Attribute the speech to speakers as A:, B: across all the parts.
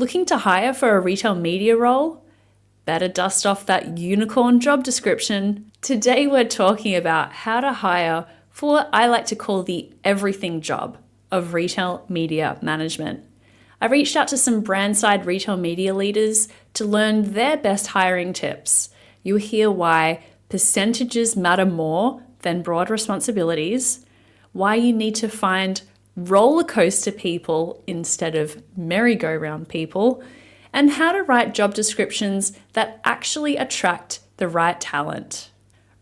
A: Looking to hire for a retail media role? Better dust off that unicorn job description. Today we're talking about how to hire for what I like to call the everything job of retail media management. I reached out to some brand side retail media leaders to learn their best hiring tips. You'll hear why percentages matter more than broad responsibilities, why you need to find roller coaster people instead of merry-go-round people, and how to write job descriptions that actually attract the right talent.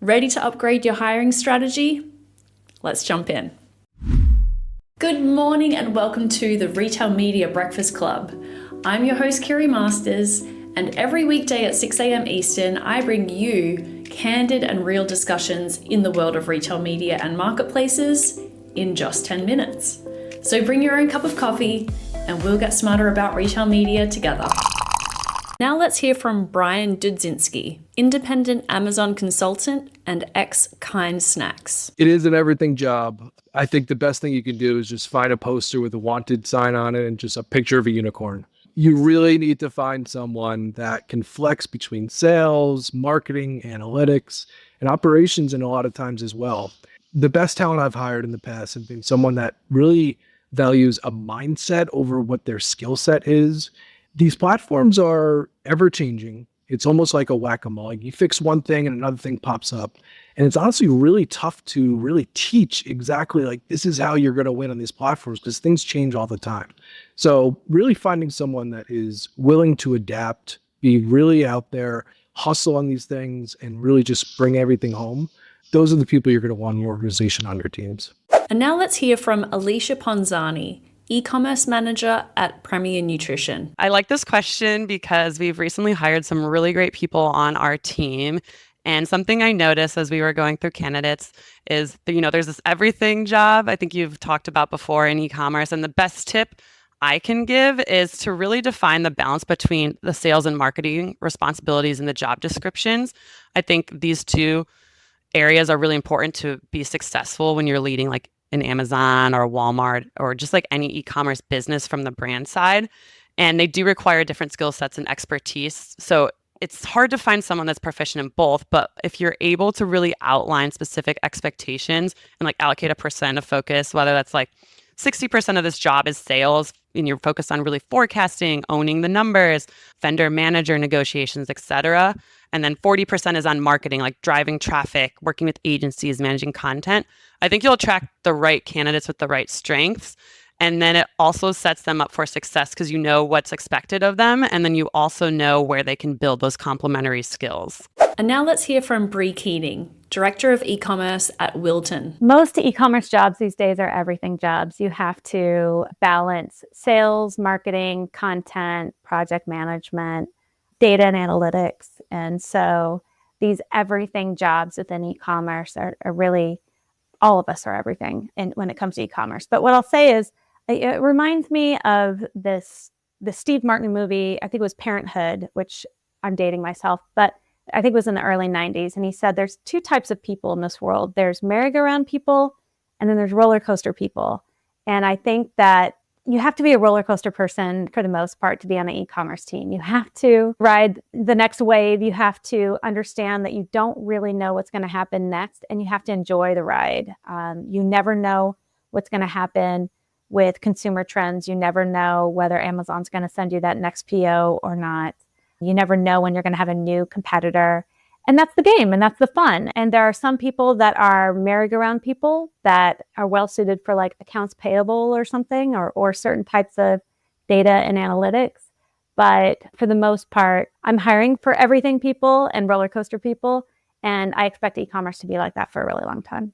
A: Ready to upgrade your hiring strategy? Let's jump in. Good morning and welcome to the Retail Media Breakfast Club. I'm your host, Kiri Masters, and every weekday at 6 a.m. Eastern, I bring you candid and real discussions in the world of retail media and marketplaces in just 10 minutes. So bring your own cup of coffee and we'll get smarter about retail media together. Now let's hear from Brian Dudzinski, independent Amazon consultant and ex-Kind Snacks.
B: It is an everything job. I think the best thing you can do is just find a poster with a wanted sign on it and just a picture of a unicorn. You really need to find someone that can flex between sales, marketing, analytics, and operations, and a lot of times as well. The best talent I've hired in the past has been someone that really values a mindset over what their skill set is. These platforms are ever changing. It's almost like a whack-a-mole. Like you fix one thing and another thing pops up. And it's honestly really tough to really teach exactly like this is how you're going to win on these platforms because things change all the time. So really finding someone that is willing to adapt, be really out there, hustle on these things, and really just bring everything home. Those are the people you're going to want in your organization on your teams.
A: And now let's hear from Alicia Ponzani, e-commerce manager at Premier Nutrition.
C: I like this question because we've recently hired some really great people on our team. And something I noticed as we were going through candidates is, there's this everything job I think you've talked about before in e-commerce. And the best tip I can give is to really define the balance between the sales and marketing responsibilities in the job descriptions. I think these two areas are really important to be successful when you're leading like an Amazon or Walmart or just like any e-commerce business from the brand side. And they do require different skill sets and expertise. So it's hard to find someone that's proficient in both, but if you're able to really outline specific expectations and like allocate a percent of focus, whether that's like 60% of this job is sales and you're focused on really forecasting, owning the numbers, vendor manager negotiations, etc. And then 40% is on marketing, like driving traffic, working with agencies, managing content. I think you'll attract the right candidates with the right strengths. And then it also sets them up for success because you know what's expected of them. And then you also know where they can build those complementary skills.
A: And now let's hear from Brea Keating, Director of E-commerce at Wilton.
D: Most e-commerce jobs these days are everything jobs. You have to balance sales, marketing, content, project management, data and analytics. And so these everything jobs within e-commerce are really, all of us are everything when it comes to e-commerce. But what I'll say is, it reminds me of the Steve Martin movie, I think it was Parenthood, which I'm dating myself, but I think it was in the early 90s. And he said there's two types of people in this world. There's merry-go-round people, and then there's roller coaster people. And I think that you have to be a roller coaster person for the most part to be on an e-commerce team. You have to ride the next wave. You have to understand that you don't really know what's going to happen next, and you have to enjoy the ride. You never know what's going to happen with consumer trends. You never know whether Amazon's going to send you that next PO or not. You never know when you're going to have a new competitor. And that's the game and that's the fun. And there are some people that are merry-go-round people that are well suited for like accounts payable or something or certain types of data and analytics. But for the most part, I'm hiring for everything people and roller coaster people. And I expect e-commerce to be like that for a really long time.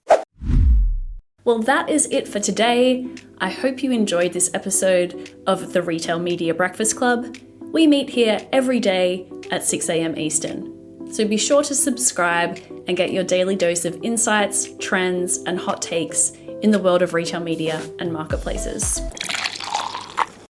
A: Well, that is it for today. I hope you enjoyed this episode of the Retail Media Breakfast Club. We meet here every day at 6 a.m. Eastern. So be sure to subscribe and get your daily dose of insights, trends, and hot takes in the world of retail media and marketplaces.